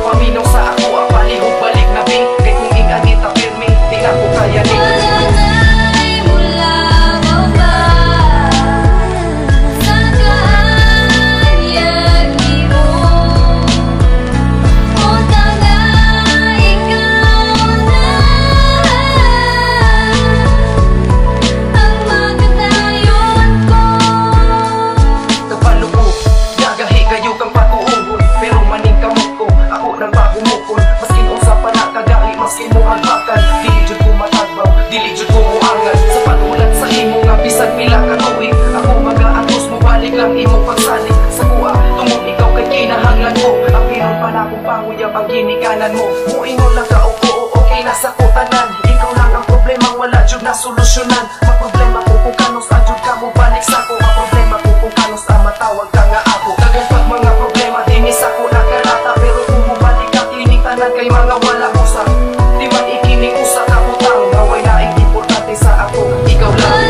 Paminaw sa ako ang palihog balik na bing. Kay kung inganit ang pirmi, di na ko kayanin. Maskin mo hagbakan, dili jud ko matagbaw, dili jud ko muangan. Sa panulat sa imo nga bisan pila ka tuig, ako mag-aatos mo balik lang imong pagsalig. Sa kuha, tungod ikaw kay kinahanglan ko. Apiron pa na kung panguya pag ginikanan mo. Muingon lang ka o okay na sa kutanan. Ikaw lang ang problema, wala jud na solusyonan. Maproblema ko kung kanos ajud ka mo balik sa ko. Maproblema ko kung kanos matawag ka nga ako. Dagan pag mga problema dinis ako nakarata, pero kung mo balik ka kining tanan kay mga wala usa. Di man ikining usa ka butang, naway laing importante sa ako, ikaw lang.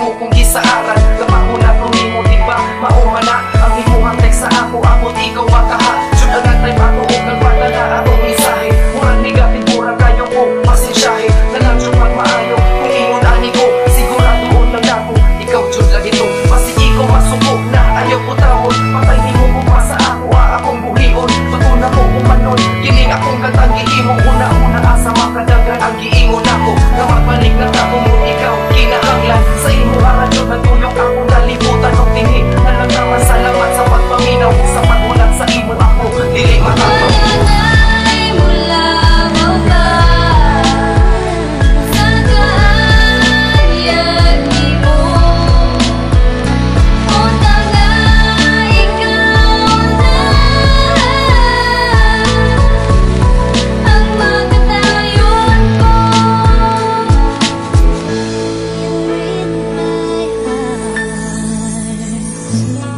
Kung gisaaran, kapag mo na tumimo, diba maumana ang imuhang text sa ako, abot ikaw makaha. Jud ang nagtay pato o kalpadala atong mensahe. Murang negative, murang kayo ko pasensyahe. Nalang jud magmaayo, kung ingon ani ko sigurado lang ako, ikaw jud lagi to. Basi ikaw masuko na ayaw ko tawon. Patay ni mo pa sa ako, akong buhion. Paguna ko kumanon, kining akong kantang gihimo. Una-una asa makadagan ang giingon ako, na magbalik na ako mo ikaw kinahanglan. Sa imo aradyo nagtulog ako, nalibutan o tingin. Nalang naman salamat sa pagpaminaw, sa pagulat sa imo ako, dili matapang. Yeah.